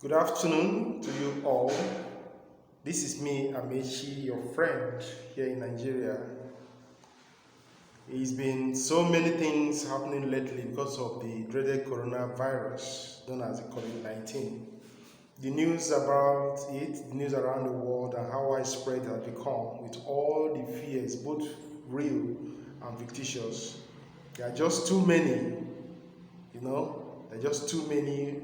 Good afternoon to you all. This is me, Amechi, your friend here in Nigeria. It's been so many things happening lately because of the dreaded coronavirus known as the COVID-19. The news about it, the news around the world, and how widespread it has become with all the fears, both real and fictitious. There are just too many, there are just too many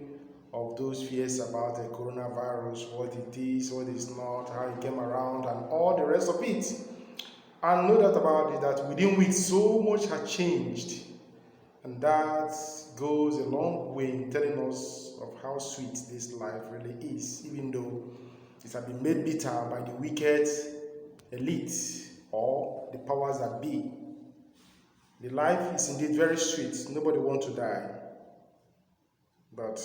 of those fears about the coronavirus, what it is, what it is not, how it came around, and all the rest of it. And no doubt about it that within weeks, so much has changed. And that goes a long way in telling us of how sweet this life really is, even though it has been made bitter by the wicked elite or the powers that be. The life is indeed very sweet. Nobody wants to die. But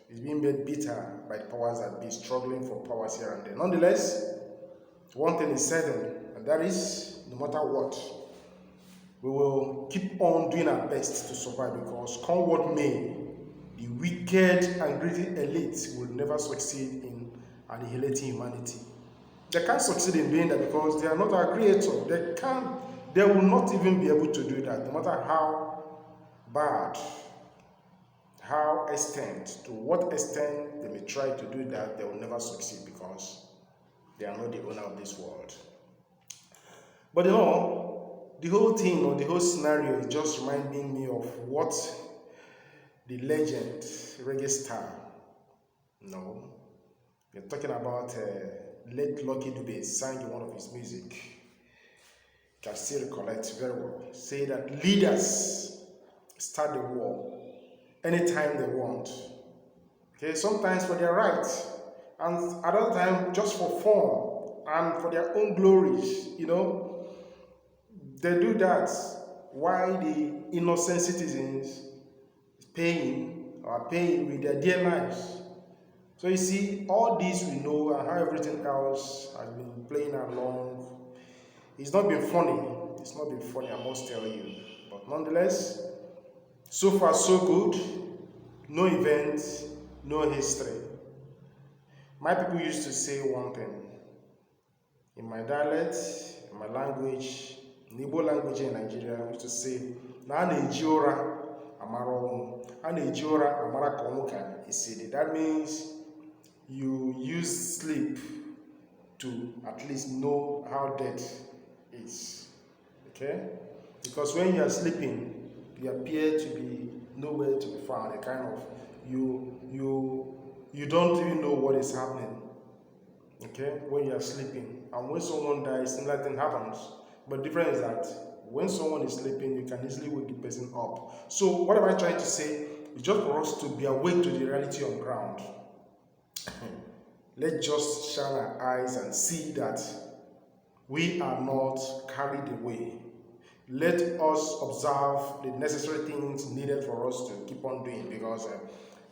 it's being made bitter by the powers that be, struggling for powers here and there. Nonetheless, one thing is certain, and that is, no matter what, we will keep on doing our best to survive, because come what may, the wicked and greedy elite will never succeed in annihilating humanity. They can't succeed in doing that because they are not our creator. They will not even be able to do that, no matter how bad, how extent, to what extent they may try to do that, they will never succeed because they are not the owner of this world. But the whole thing or the whole scenario is just reminding me of what the legend, reggae star, we're talking about late Lucky Dube sang in one of his music. You can still recollect very well. Say that leaders start the war anytime they want. Okay, sometimes for their rights, and at other time just for fun and for their own glories, They do that while the innocent citizens are paying with their dear lives. So you see, all this we know and how everything else has been playing along. It's not been funny. It's not been funny, I must tell you. But nonetheless, so far so good. No event, no history. My people used to say one thing. In my dialect, in my language, in Igbo language in Nigeria, we used to say, na na-eji ụra amara ọnwụ, a na-eji ụra amara ka ọnwụ ka esi. That means you use sleep to at least know how death is. Okay? Because when you are sleeping, you appear to be nowhere to be found. A kind of you don't even know what is happening. Okay, when you are sleeping, and when someone dies, similar thing happens. But the difference is that when someone is sleeping, you can easily wake the person up. So what am I trying to say? It's just for us to be awake to the reality on ground. Let's just shine our eyes and see that we are not carried away. Let us observe the necessary things needed for us to keep on doing, because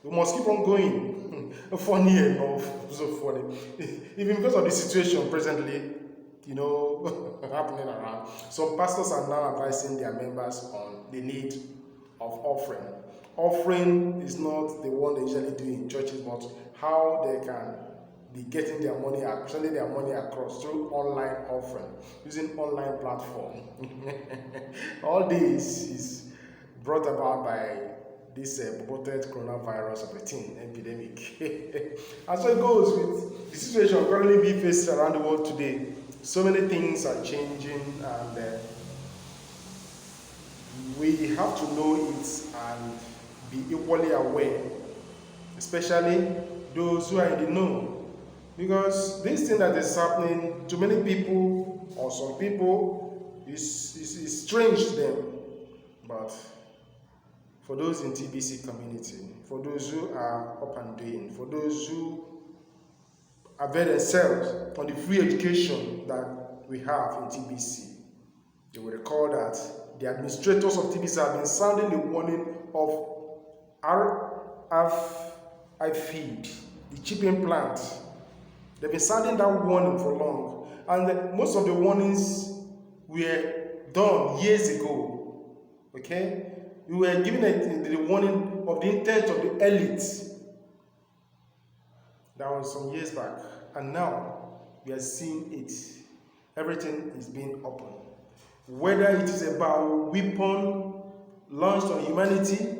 we must keep on going. Funny enough, so funny. Even because of the situation presently, happening around, some pastors are now advising their members on the need of offering. Offering is not the one they usually do in churches, but how they can be getting their money, sending their money across through online offering, using online platform. All this is brought about by this purported coronavirus of a teen epidemic. And so it goes with the situation currently being faced around the world today. So many things are changing, and we have to know it and be equally aware, especially those who are in the know. Because this thing that is happening to many people, or some people, is strange to them. But for those in TBC community, for those who are up and doing, for those who avail themselves on the free education that we have in TBC, you will recall that the administrators of TBC have been sounding the warning of feed, the chipping plant. They've been sounding that warning for long, and most of the warnings were done years ago. Okay, we were given the warning of the intent of the elite That was some years back. And now we are seeing it. Everything is being open. Whether it is about weapon launched on humanity,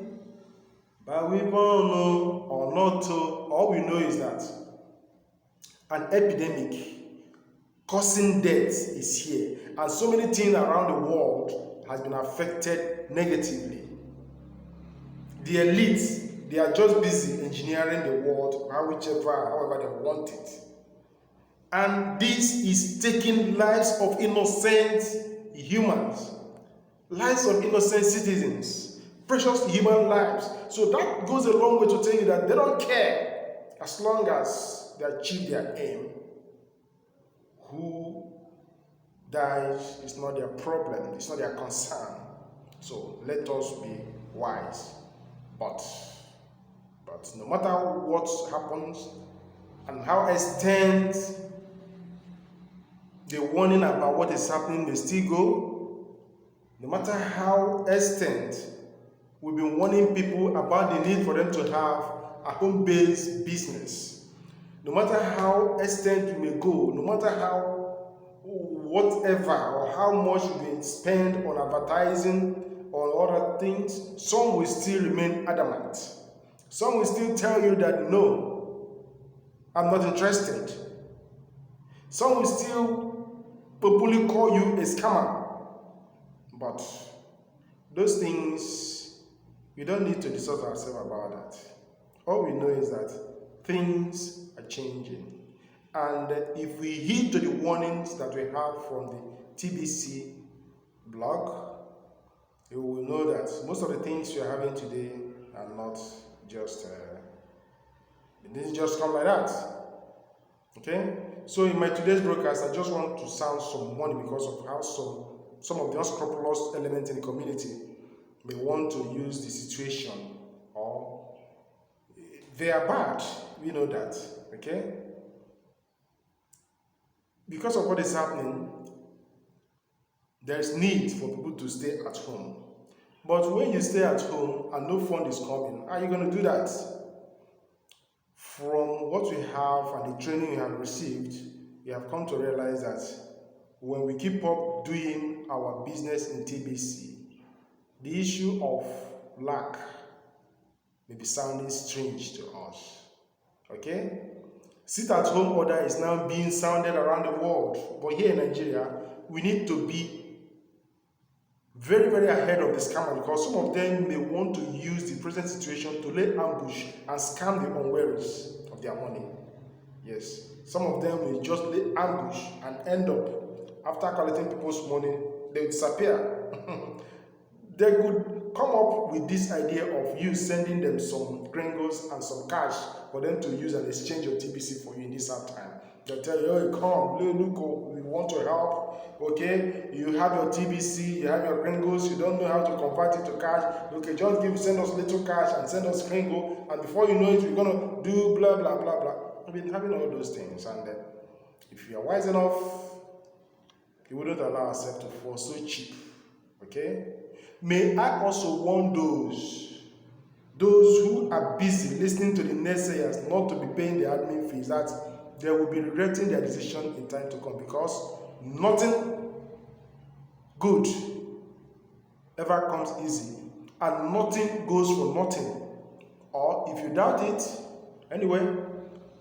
by weapon or not, all we know is that an epidemic causing death is here. And so many things around the world has been affected negatively. The elites, they are just busy engineering the world, however they want it. And this is taking lives of innocent humans, lives of innocent citizens, precious human lives. So that goes a long way to tell you that they don't care as long as they achieve their aim. Who dies is not their problem, it's not their concern. So let us be wise. But no matter what happens and how extent the warning about what is happening may still go, no matter how extent we've been warning people about the need for them to have a home-based business, no matter how extent we may go, no matter how whatever or how much we spend on advertising or other things, some will still remain adamant. Some will still tell you that no, I'm not interested. Some will still popularly call you a scammer. But those things, we don't need to discuss ourselves about that. All we know is that things are changing. And if we heed to the warnings that we have from the TBC blog, you will know that most of the things you're having today are not just, it didn't just come like that. Okay? So in my today's broadcast, I just want to sound some warning because of how some of the unscrupulous elements in the community may want to use the situation, or they are bad. We know that. Okay? Because of what is happening, there is need for people to stay at home. But when you stay at home and no fund is coming, how are you going to do that? From what we have and the training we have received, we have come to realize that when we keep up doing our business in TBC, the issue of lack may be sounding strange to us. Okay? Sit at home order is now being sounded around the world. But here in Nigeria, we need to be very, very ahead of the scammer, because some of them may want to use the present situation to lay ambush and scam the unwares of their money. Yes, some of them will just lay ambush and end up, after collecting people's money, they will disappear. They could come up with this idea of you sending them some gringos and some cash for them to use and exchange your TBC for you in this hard time. They'll tell you, oh, come, look, we want to help. Okay, you have your TBC, you have your gringos, you don't know how to convert it to cash. Okay, just send us little cash and send us gringo, and before you know it, we're gonna do blah blah blah blah. I've been having all those things, and if you are wise enough, you wouldn't allow yourself to fall so cheap. Okay? May I also warn those who are busy listening to the naysayers not to be paying the admin fees, that they will be regretting their decision in time to come, because nothing good ever comes easy, and nothing goes for nothing. Or if you doubt it, anyway,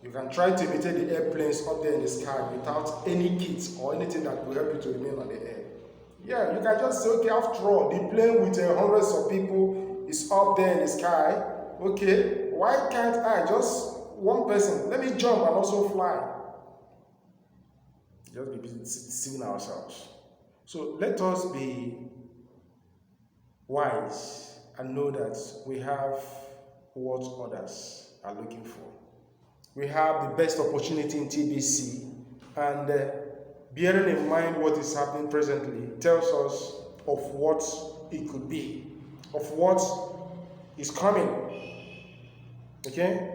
you can try to imitate the airplanes up there in the sky without any kits or anything that will help you to remain on the air. Yeah, you can just say, okay, after all, the plane with hundreds of people is up there in the sky. Okay, why can't I, just one person, let me jump and also fly? Just be busy deceiving ourselves. So let us be wise and know that we have what others are looking for. We have the best opportunity in TBC, and bearing in mind what is happening presently tells us of what it could be, of what is coming. Okay?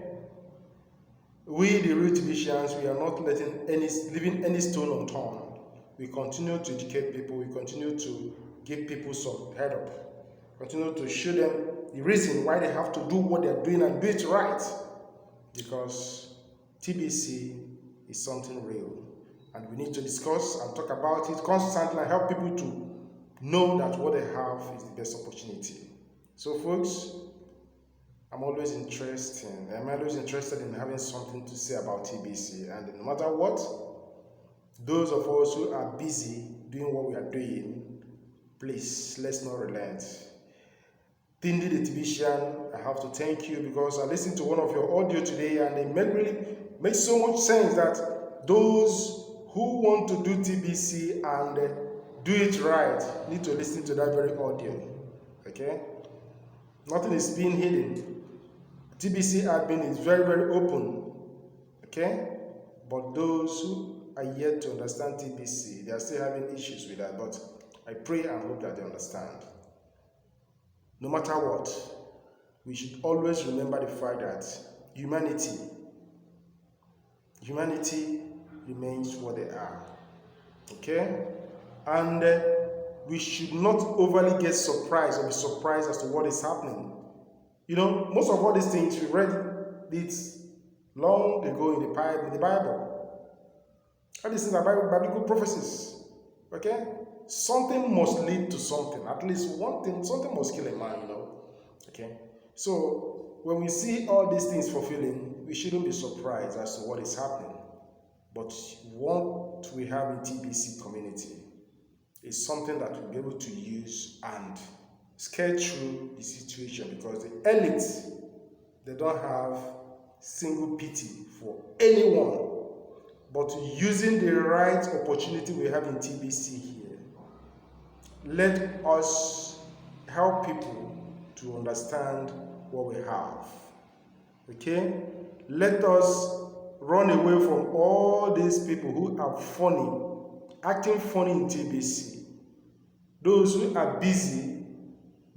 We, the real TBCians, we are not leaving any stone unturned. We continue to educate people, we continue to give people some head up, continue to show them the reason why they have to do what they're doing and do it right. Because TBC is something real, and we need to discuss and talk about it constantly and help people to know that what they have is the best opportunity. So folks, I'm always interested in having something to say about TBC, and no matter what, those of us who are busy doing what we are doing, please, let's not relent. Tindi the TBCian, I have to thank you because I listened to one of your audio today and it made so much sense that those who want to do TBC and do it right need to listen to that very audio. Okay? Nothing is being hidden. TBC admin is very, very open. Okay? But those who are yet to understand TBC, they are still having issues with that. But I pray and hope that they understand. No matter what, we should always remember the fact that humanity remains what they are. Okay? And we should not overly get surprised or be surprised as to what is happening. You know, most of all these things, we read it long ago in the Bible. All these things are biblical prophecies. Okay? Something must lead to something. At least one thing, something must kill a man, you know. Okay? So, when we see all these things fulfilling, we shouldn't be surprised as to what is happening. But what we have in TBC community is something that we'll be able to use and sketch through the situation, because the elite, they don't have single pity for anyone. But using the right opportunity we have in TBC here, let us help people to understand what we have. Okay? Let us run away from all these people who are funny, acting funny in TBC. Those who are busy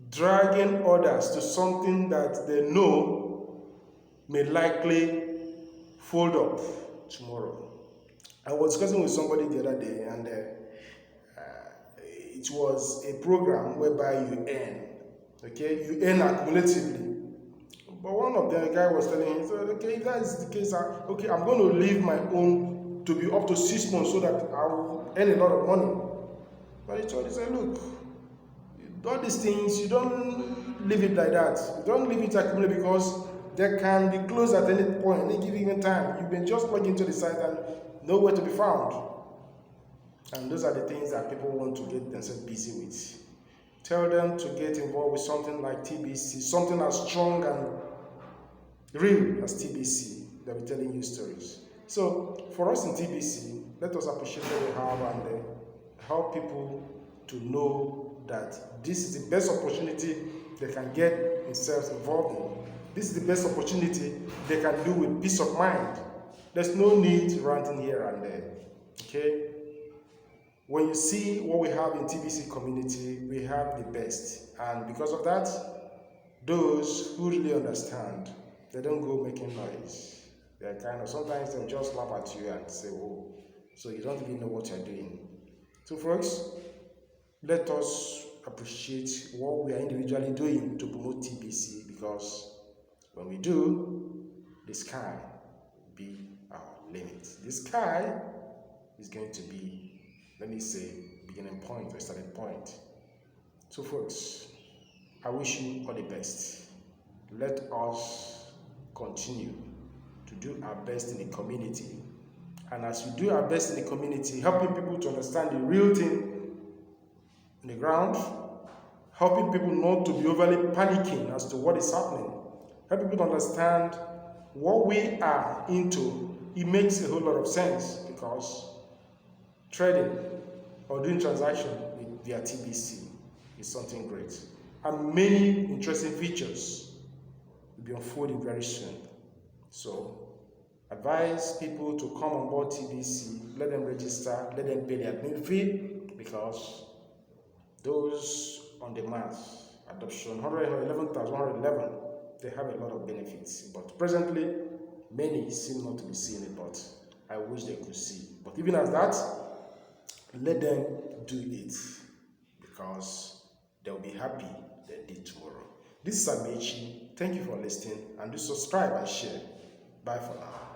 dragging others to something that they know may likely fold up tomorrow. I was discussing with somebody the other day, and it was a program whereby you earn. Okay, you earn accumulatively. But one of the guy was telling him, so, okay, if that is the case, okay, I'm going to leave my own to be up to 6 months so that I'll earn a lot of money. But he told, he said, look, all these things, you don't leave it like that. You don't leave it accumulate, because they can be closed at any point, any given time. You can just plug into the site and nowhere to be found. And those are the things that people want to get themselves busy with. Tell them to get involved with something like TBC, something as strong and real as TBC. They'll be telling you stories. So for us in TBC, let us appreciate what we have and help people to know that this is the best opportunity they can get themselves involved in. This is the best opportunity they can do with peace of mind. There's no need ranting here and there. Okay? When you see what we have in TBC community, we have the best. And because of that, those who really understand, they don't go making noise. They're kind of, sometimes they'll just laugh at you and say, oh, so you don't even know what you're doing. So folks, let us appreciate what we are individually doing to promote TBC, because when we do, the sky will be our limit. The sky is going to be, let me say, beginning point or starting point. So folks, I wish you all the best. Let us continue to do our best in the community. And as we do our best in the community, helping people to understand the real thing in the ground, helping people not to be overly panicking as to what is happening, helping people to understand what we are into, it makes a whole lot of sense, because trading or doing transaction via TBC is something great. And many interesting features will be unfolding very soon. So advise people to come on board TBC, let them register, let them pay their admin fee, because those on the mass adoption, 111,111, they have a lot of benefits. But presently, many seem not to be seeing it, but I wish they could see. But even as that, let them do it, because they'll be happy they did tomorrow. This is Amechi. Thank you for listening, and do subscribe and share. Bye for now.